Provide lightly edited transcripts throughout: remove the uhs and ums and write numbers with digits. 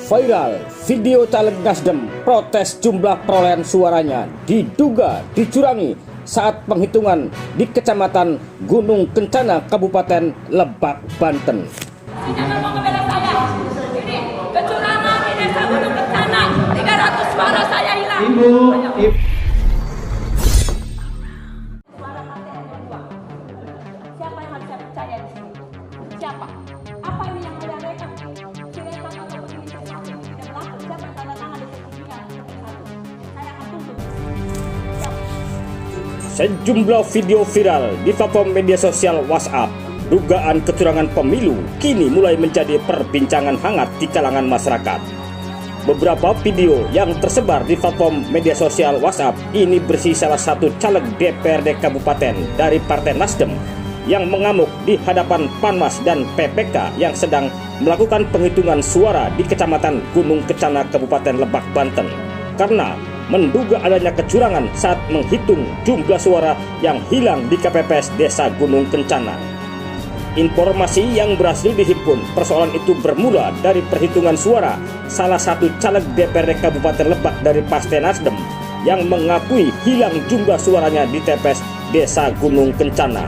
Viral video caleg Nasdem protes jumlah perolehan suaranya diduga dicurangi saat penghitungan di Kecamatan Gunung Kencana, Kabupaten Lebak, Banten. Jangan mau ngebela saya. Ini kecurangan di Desa Gunung Kencana. 300 suara saya hilang. Ibu. Suara partai ada 2. Siapa yang harus saya percaya di sini? Siapa? Apa ini yang ada rekam? Sirekap atau begini tidak berlaku. Siapa tanda tangan di sertifikat? Saya akan tuntut. Sejumlah video viral di platform media sosial WhatsApp dugaan kecurangan pemilu kini mulai menjadi perbincangan hangat di kalangan masyarakat. Beberapa video yang tersebar di platform media sosial WhatsApp ini berisi salah satu caleg DPRD Kabupaten dari Partai Nasdem yang mengamuk di hadapan Panwas dan PPK yang sedang melakukan penghitungan suara di Kecamatan Gunung Kencana, Kabupaten Lebak, Banten, karena menduga adanya kecurangan saat menghitung jumlah suara yang hilang di KPPS Desa Gunung Kencana. Informasi yang berhasil dihimpun, persoalan itu bermula dari perhitungan suara salah satu caleg DPRD Kabupaten Lebak dari Partai Nasdem yang mengakui hilang jumlah suaranya di TPS Desa Gunung Kencana.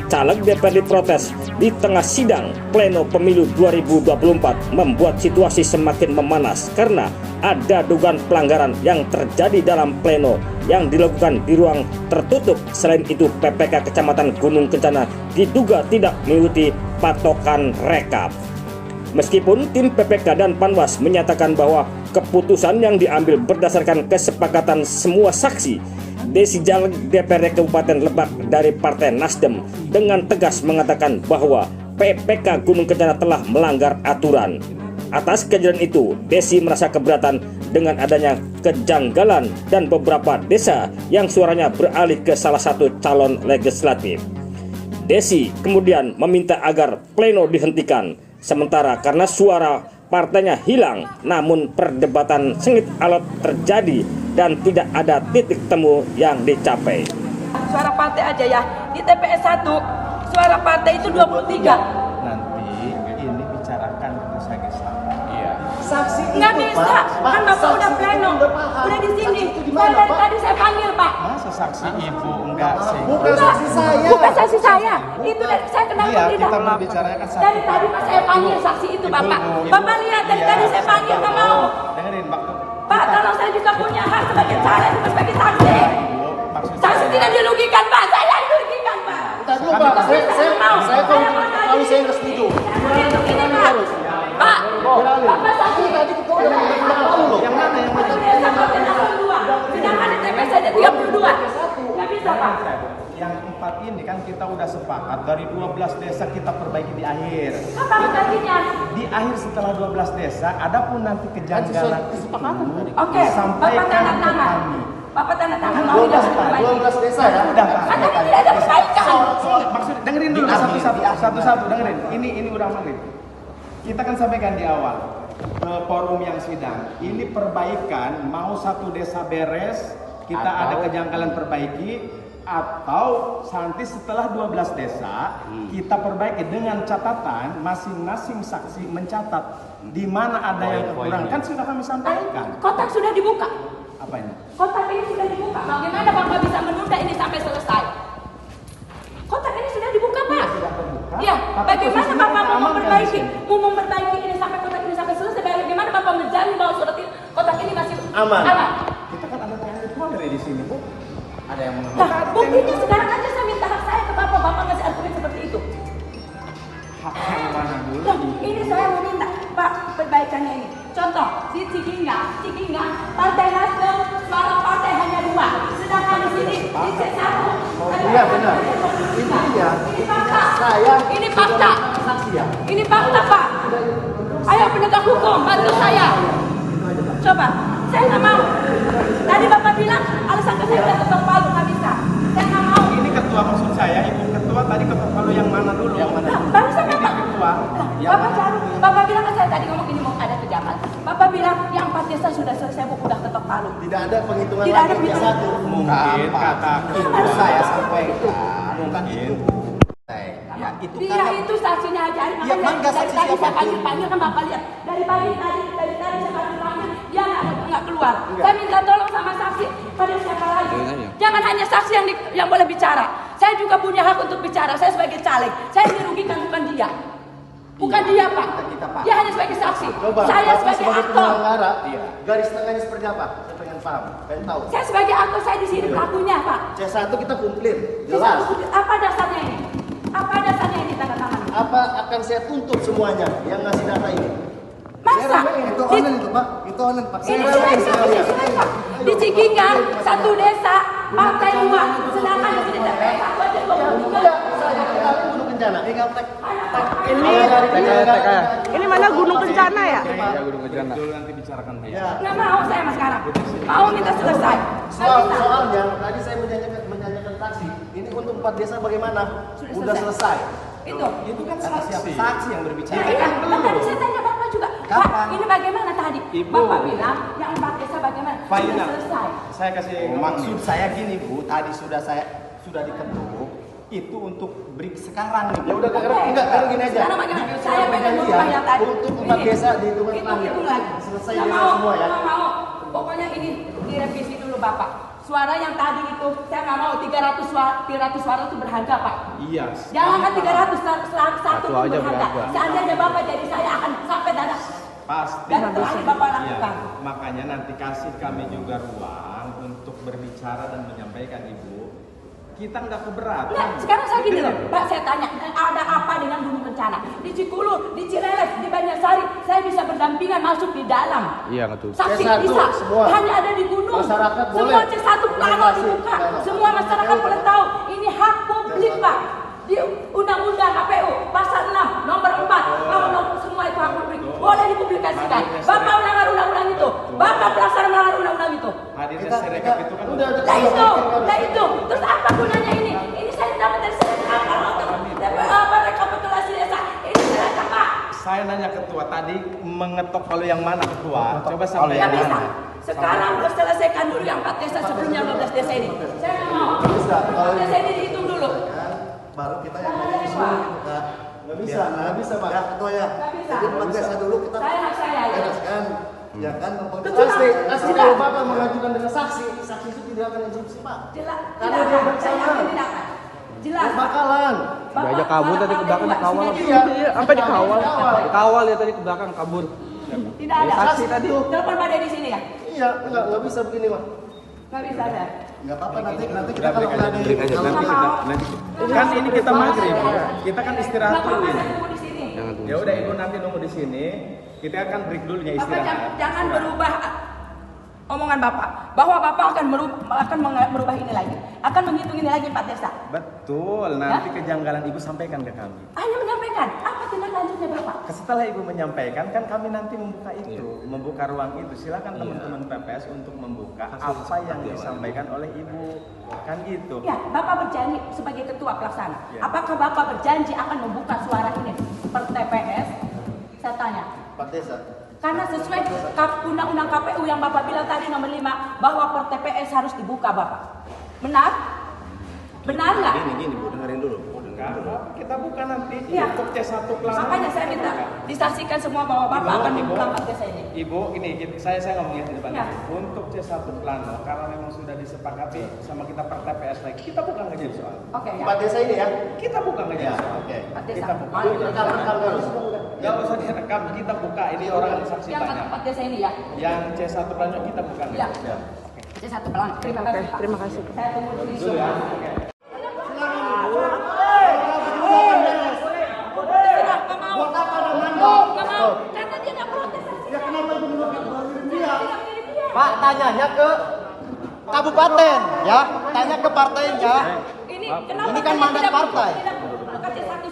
Caleg DPRD protes di tengah sidang pleno pemilu 2024 membuat situasi semakin memanas karena ada dugaan pelanggaran yang terjadi dalam pleno yang dilakukan di ruang tertutup. Selain itu, PPK Kecamatan Gunung Kencana diduga tidak mengikuti patokan rekap. Meskipun tim PPK dan Panwas menyatakan bahwa keputusan yang diambil berdasarkan kesepakatan semua saksi, Desi Caleg DPRD Kabupaten Lebak dari Partai Nasdem dengan tegas mengatakan bahwa PPK Gunung Kencana telah melanggar aturan. Atas kejadian itu, Desi merasa keberatan dengan adanya kejanggalan dan beberapa desa yang suaranya beralih ke salah satu calon legislatif. Desi kemudian meminta agar pleno dihentikan sementara karena suara partainya hilang, namun perdebatan sengit alot terjadi dan tidak ada titik temu yang dicapai. Suara partai aja ya. Di TPS 1 suara partai itu 23. Nanti ini bicarakan gesa-gesa. Iya. Saksi itu, Nggak bisa, Pak. kan Bapak Saksi udah itu pleno, paham. udah di sini. Saksi itu di Saya mana, dari Pak? tadi saya panggil, Pak. Masa saksi ibu enggak sih? Bukan saksi saya. Bukan saksi saya. Itu dari saya kenal Iya, tidak. kita membicarakan saksi. Dari tadi Pak saya panggil saksi itu, Bapak. Bapak lihat dari tadi saya panggil, nggak mau. Dengerin, Pak, kalau saya juga punya hak sebagai caleg, sebagai saksi. Saksi tidak dirugikan, Pak. Saya yang dirugikan, Pak. Entar dulu, Pak. Kalau saya nggak setuju. Ini, Pak. Pak, Bapak saksi. Tadi kita udah bilang loh. Yang mana yang mana? Sedangkan di TPS saja 32. Nggak bisa, Pak. Yang 4 ini kan kita udah sepakat dari 12 desa kita perbaiki di akhir. Apa gantinya? Di akhir setelah 12 desa, adapun nanti kejanggalan Oke, Bapak tanda tangan. Bapak tanda tangan mau tidak diperbaiki. 12 desa ya. Udah, Pak. Karena ini tidak ada perbaikan. Maksud dengerin dulu satu-satu dengerin. Ini udah maghrib. Kita kan sampaikan di awal ke forum yang sidang. Ini perbaikan mau satu desa beres, kita ada kejanggalan perbaiki, atau nanti setelah 12 desa kita perbaiki dengan catatan masing-masing saksi mencatat di mana ada yang kekurangan. Kan sudah kami sampaikan. Kotak sudah dibuka. Apa ini? Kotak ini sudah dibuka. Bagaimana Bapak bisa menunda ini sampai selesai? Kotak ini sudah dibuka, Pak. Ya, bagaimana Bapak mau memperbaiki ini sampai kotak ini sampai selesai? Bagaimana Bapak menjamin bahwa surat ini, kotak ini masih Aman. Kita kan ada yang ritual dari di sini, Bu. Ada yang Nah, buktinya sekarang aja saya minta hak saya ke Bapak. Bapak ngasih argumen seperti itu. hak yang mana dulu? Loh, ini saya mau minta, Pak, perbaikannya ini. Contoh, di Cikinga, Partai Nasdem, suara partai hanya 2. Sedangkan di sini, di C1. Iya benar. Ini dia. Ini fakta. Saya. Ini fakta. Saksi ya. Ini fakta, Pak. Ayo penegak hukum, bantu saya. Coba, saya nggak mau. Tadi Bapak bilang, alasan saya udah ketok palu, nggak bisa. Saya nggak mau. Ini ketua maksud saya, Ibu ketua tadi ketok palu yang mana dulu? Yang mana? Nah, barusan Ini Bapak. ketua. Bapak cari. Bapak bilang ke saya tadi ngomong ini mau ada kejahatan. Bapak bilang yang 4 desa sudah selesai, Bu, udah ketok palu. Tidak ada penghitungan Tidak ada lagi yang penghitungan. satu. Mungkin kata Itu saya sampaikan. mungkin Ya, itu Dia karena itu saksinya aja. Ya, mana Dari saksi tadi saya siapapun. panggil kan Bapak lihat. Dari tadi saya panggil, dia nggak keluar. Saya minta tolong sama saksi pada siapa lagi. Jangan hanya saksi yang boleh bicara. Saya juga punya hak untuk bicara. Saya sebagai caleg. Saya dirugikan bukan dia. Bukan dia, Pak. Dia hanya sebagai saksi. Coba, Saya Bapak sebagai sebagai aktor. penyelenggara, garis tengahnya seperti apa? Saya pengen paham, pengen tahu. Saya sebagai aktor, saya di sini pelakunya, Pak. C1 kita kumpulin, jelas. Apa dasarnya ini? Apa dasarnya ini tanda tangan? Apa akan saya tuntut semuanya yang ngasih data ini? Masa? Itu online itu Pak, itu online Pak. Ini Pak. Di Cikingang, satu desa, partai 2. Sedangkan di sini TPS aku aja 23. Saya kenal Gunung Kencana. Ini mana Gunung Kencana ya? nanti bicarakan dia. Nggak mau saya mas sekarang. Mau minta selesai. Nggak bisa. Soalnya tadi saya menyanyikan taksi. Ini untuk 4 desa bagaimana? Sudah Udah selesai. Itu kan saksi yang berbicara. Ya, iya. Nah, tadi saya tanya Bapak juga. Pak, ini bagaimana tadi? Ibu. Bapak bilang yang 4 desa bagaimana? Final. Sudah selesai. Saya kasih maksud saya gini Bu, tadi sudah diketuk itu untuk break sekarang nih. Ya udah sekarang gini aja. Sekarang bagaimana? Saya pengen merubah yang tadi. Untuk 4 desa dihitungan terakhir. Hitung lagi. Selesai Nggak dengan mau, semua ya. nggak mau. Pokoknya ini direvisi dulu Bapak. Suara yang tadi itu saya nggak mau 300 suara itu berharga Pak. Iya. Jangan kan 300 satu pun berharga. Seandainya Bapak jadi saya akan sampai dada. Pasti. Dan itu harus Bapak Iya. lakukan. Makanya nanti kasih kami juga ruang untuk berbicara dan menyampaikan Ibu. Kita nggak keberatan. Nah, sekarang saya gini loh, Pak, saya tanya, ada apa dengan Gunung Kencana? Di Cikulu, di Cileles, di Banjarsari, saya bisa berdampingan masuk di dalam. Iya, betul. Saksi C1 bisa, semua. hanya ada di gunung. Masyarakat Semua boleh. C1 plano Masih, dibuka. plano. Semua masyarakat boleh tahu. Ini hak publik, Pak. Di Undang-Undang KPU, pasal 6, nomor 4, semua itu hak publik. Boleh dipublikasikan. Bapak melanggar undang-undang itu. Bapak pelaksana melanggar undang-undang itu. Hadirnya Sirekap itu kan udah Nah itu, terus apa gunanya ini? Ini saya dapat dari apa rekapitulasi desa. Ini saya Pak. saya nanya ketua tadi mengetok kalau yang mana ketua? Coba sampai Nggak yang bisa. mana? Sekarang harus selesaikan dulu yang 4 desa sebelumnya 12 desa ini. Saya nggak mau. Bisa. 4 desa ini dihitung dulu. Baru kita yang Nggak ngomong ada, semua. Pak. Nggak bisa, nggak bisa Pak. Ya ketua ya. Nggak bisa. Jadi 4 desa dulu kita Saya hak saya ya. bereskan. Ya kan, Betul, asli Pak. kalau Bapak mengajukan dengan saksi itu tidak akan instruksi Pak. Jelas. Karena Tidak dia akan. bersama. Saya yakin tidak akan. Jelas. Pak. Bakalan. Bapak, Diajak kabur tadi ke belakang Bapak dikawal. sudah Iya. Iya, apa dikawal? Dikawal ya tadi ke belakang kabur. Tidak ada. Saksi tadi. Telepon Pak Deddy sini ya. Iya, enggak bisa begini Pak. Nggak bisa ada. Enggak apa-apa nanti kita kalau udah di Kan ini kita maghrib. Kita kan istirahat Nggak dulu apa-apa, ini. saya tunggu di sini. Jangan tunggu. Ya udah Ibu nanti nunggu di sini. Kita akan break dulu ya Bapak istirahat. jangan berubah omongan Bapak bahwa Bapak akan merubah ini lagi, akan menghitung ini lagi 4 desa. Betul. Nanti kejanggalan Ibu sampaikan ke kami. Hanya menyampaikan apa tindak lanjutnya Bapak? Setelah Ibu menyampaikan kan kami nanti membuka itu, membuka ruang itu. Silakan teman-teman PPS untuk membuka apa yang disampaikan oleh Ibu. Kan gitu. Ya, Bapak berjanji sebagai ketua pelaksana. Ya. Apakah Bapak berjanji akan membuka suara ini per TPS? Saya tanya. 4 desa. Karena sesuai undang-undang KPU yang Bapak bilang tadi nomor 5 bahwa per TPS harus dibuka Bapak. Benar? Benar nggak? Gini Bu, dengerin dulu. Kita buka nanti Iya. untuk C1 plano. Makanya saya minta disaksikan semua bahwa Bapak akan membuka 4 desa ini. Ibu, ini saya ngomongnya di depan. Ya. Untuk C1 plano karena memang sudah disepakati sama kita per TPS lagi. Kita bukan nggak jadi soal. Oke ya. 4 desa ini ya. Kita bukan nggak jadi soal. Oke. 4 desa. Kita buka. Rekam terus. Nggak usah direkam. Kita buka. Ini orang saksi Yang banyak. 4 desa ini ya. Yang C1 plano kita bukan. Ya. Saya satu pelan. Terima kasih. Pak. Terima kasih. Saya tunggu di Dulu sini. ya. Karena dia nggak protes. Pak, tanyanya ke kabupaten ya, tanya ke partainya. Ini kan mandat partai.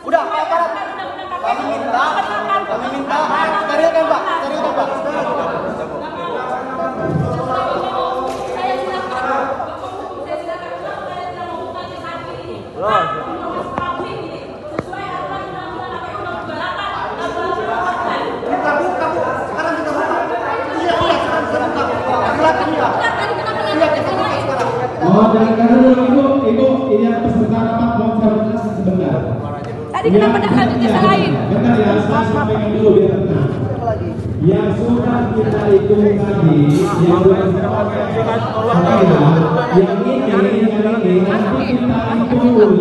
Udah, aparat. Kami minta, sterilkan Pak, sterilkan Pak. Saya silakan. Saya silakan. Saya tidak membuka saat ini. Sesuai aturan undang-undang KPU nomor 28. Kita buka Bu, sekarang kita buka. Iya, sekarang kita buka. Silakan ya. Tadi kenapa lagi ke lain? Oh, jangan dulu ibu, ini yang peserta rapat mohon saya jelaskan sebentar. Tadi kenapa tidak lanjut desa lain? Bentar ya, saya sampaikan dulu biar tenang. Yang sudah kita hitung tadi, yang sudah yang ini nanti kita hitung dulu.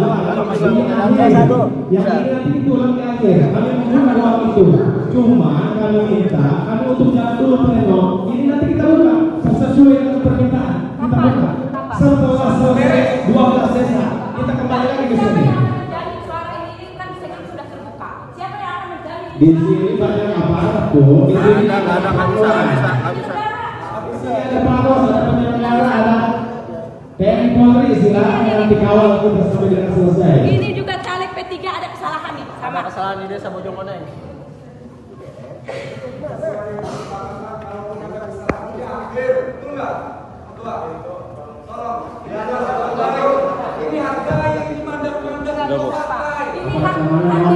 Yang ini nanti ditulang ke akhir. Kami membuka ruang itu. Cuma kami minta, kami untuk jalan dulu pleno. Ini nanti kita buka sesuai dengan permintaan. Kita buka. Setelah selesai 12 desa, kita kembali lagi ke sini. Di sini banyak aparat tuh. Di sini ada pengawas, ada penyelenggara, ada TNI Polri, silakan yang dikawal kita sampai dengan selesai. Ini juga caleg P3 ada kesalahan nih, sama Kesalahan di desa Bojongkoneng. ini harga yang dimandang-mandang ini apa gunanya?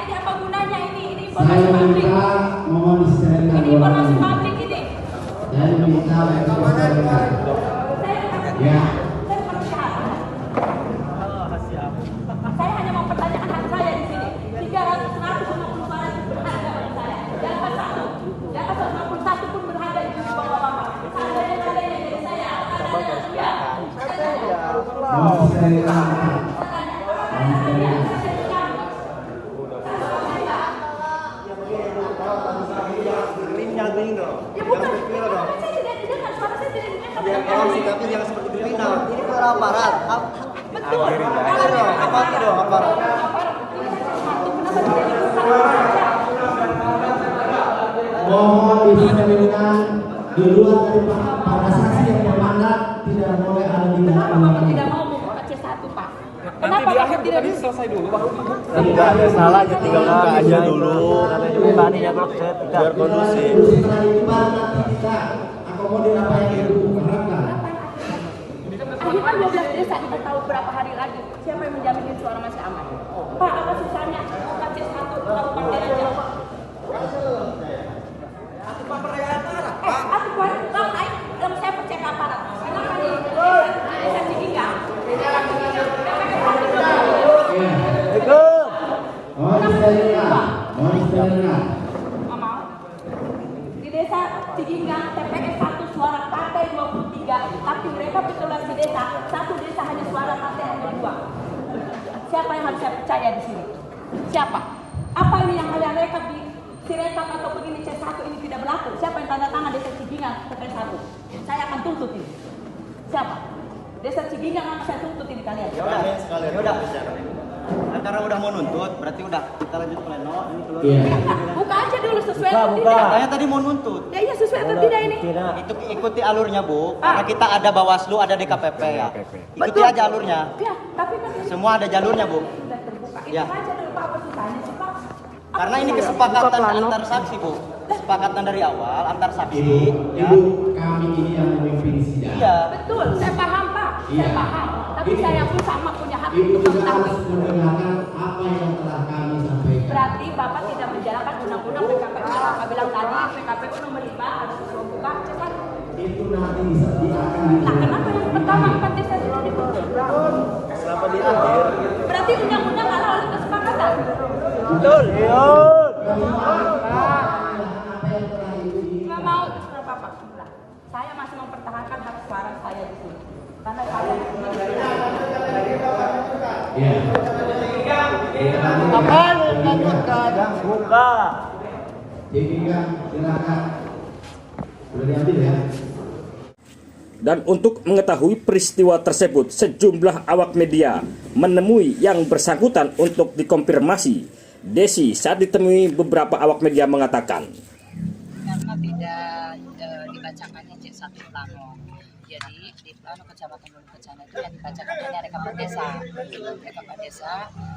Ini apa gunanya ini informasi publik. Mohon disterilkan. Ini informasi publik ini. Dan minta untuk disterilkan. Ya. Saya hanya mau pertanyakan hak saya di sini. 350 suara itu berharga bagi saya. Jangan satu. Jangan 151 pun berharga di bawah Bapak. Seandainya jadi saya ada ya. Mohon disterilkan. Ya bukan. Saya tidak dengar suara saya tidak dengar. Tolong sikapi jangan seperti kriminal. Ini para aparat. Betul. Apa dong aparat? Mohon disterilkan di luar dari para saksi yang memandang tidak boleh ada di Kenapa dalam. Bapak tidak mau membuka C1, Pak? Kenapa Bapak tidak bisa? Selesai dulu, Pak. Tidak ada salah aja tinggal buka aja dulu. Biar kondusif. Setelah ini baru nanti kita akomodir apa yang ibu harapkan. Akhirnya 12 desa kita tahu berapa hari lagi. Siapa yang menjamin suara masih aman? Pak, apa susahnya buka C1 kabupaten aja? Aku buat kalau saya percaya ke aparat. Kenapa di desa Cigingga? Mohon disterilkan. Mohon disterilkan. Mama, di desa Cigingga TPS 1 suara partai 23, tapi rekapitulasi desa satu desa hanya suara partai hanya 2. Siapa yang harus saya percaya di sini? Siapa? Apa ini yang kalian rekap di Sirekap ataupun ini C1 ini tidak berlaku? Siapa yang tanda tangan desa Cigingga TPS 1? Saya akan tuntut ini. Siapa? Desa Cigingga akan saya tuntut ini kalian. Ya udah. Nah, karena udah mau nuntut, berarti udah kita lanjut pleno. Ini keluar. Buka aja dulu sesuai atau tidak. Katanya tadi mau nuntut. Ya iya sesuai atau tidak ini? Itu ikuti alurnya, Bu. Karena kita ada Bawaslu, ada DKPP ya. Ikuti aja alurnya. Ya, tapi kan ini Semua ada jalurnya, Bu. sudah terbuka. Ini Ya. aja dulu Pak, apa susahnya sih Pak? Karena ini kesepakatan antar saksi, Bu. Kesepakatan dari awal antar saksi. Ya. Ibu, kami ini yang memimpin sidang. Iya. Betul, saya paham Pak, saya Iya. paham. Tapi Ini- saya pun sama punya hak Ibu untuk juga harus mengetahui. mendengarkan apa yang telah kami sampaikan. Berarti Bapak tidak menjalankan undang-undang PKPU. Bapak bilang tadi PKPU nomor 5 harus buka C1. Itu nanti bisa akan Nah, kenapa yang pertama 4 desa itu dibuka? Kenapa di akhir? Berarti undang-undang kalah oleh kesepakatan. Betul. Nggak mau terserah Bapak. Nah, saya masih mempertahankan hak suara saya di sini. Karena saya Ya. Kapan dilanjutkan? Buka. Silakan. Sudah diambil ya. Dan untuk mengetahui peristiwa tersebut, sejumlah awak media menemui yang bersangkutan untuk dikonfirmasi. Desi saat ditemui beberapa awak media mengatakan, karena tidak dibacakannya C1 plano. Jadi di plano Kecamatan Gunung Kencana itu yang dibacakan hanya rekapan desa.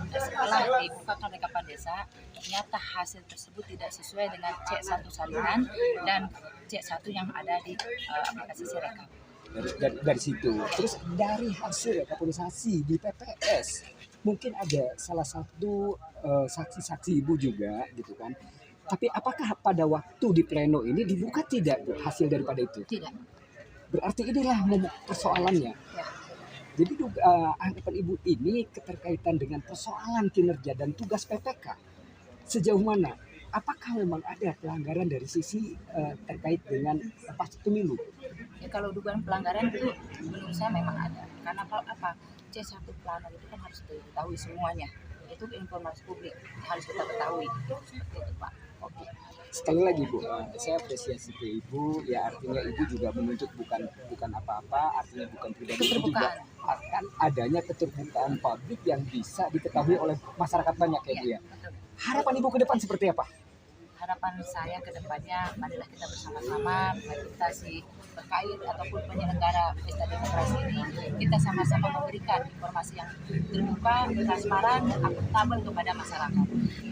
Dan setelah dibukakan rekapan desa, ternyata hasil tersebut tidak sesuai dengan C1 salinan dan C1 yang ada di aplikasi Sirekap. Dari situ, terus dari hasil rekapolisasi di PPS mungkin ada salah satu saksi-saksi ibu juga gitu kan, tapi apakah pada waktu di pleno ini dibuka tidak Bu, hasil daripada itu? Tidak. Berarti inilah persoalannya. Ya. Jadi anggapan Ibu ini keterkaitan dengan persoalan kinerja dan tugas PPK sejauh mana? Apakah memang ada pelanggaran dari sisi terkait dengan pas pemilu? Ya, kalau dugaan pelanggaran itu menurut saya memang ada. Karena apa? C1 plano itu kan harus diketahui semuanya. Itu informasi publik harus kita ketahui. Seperti itu, Pak. Oke. Sekali lagi Bu, saya apresiasi ke Ibu, ya artinya Ibu juga menuntut bukan apa-apa, artinya bukan pribadi, juga akan adanya keterbukaan publik yang bisa diketahui oleh masyarakat banyak ya Bu ya. Betul. Harapan Ibu ke depan seperti apa? Harapan saya ke depannya, marilah kita bersama-sama, kita si terkait ataupun penyelenggara pesta demokrasi ini, kita sama-sama memberikan informasi yang terbuka, transparan, akuntabel kepada masyarakat.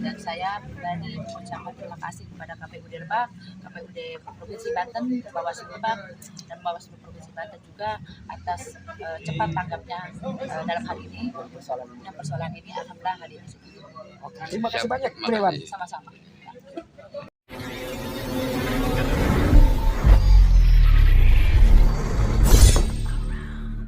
Dan saya pribadi mengucapkan terima kasih kepada KPUD Lebak, KPUD Provinsi Banten, Bawaslu Lebak, dan Bawaslu Provinsi Banten juga atas cepat tanggapnya dalam hal ini. Dan persoalan ini alhamdulillah hari ini. Oke, terima kasih banyak, Bu Dewan. Sama-sama.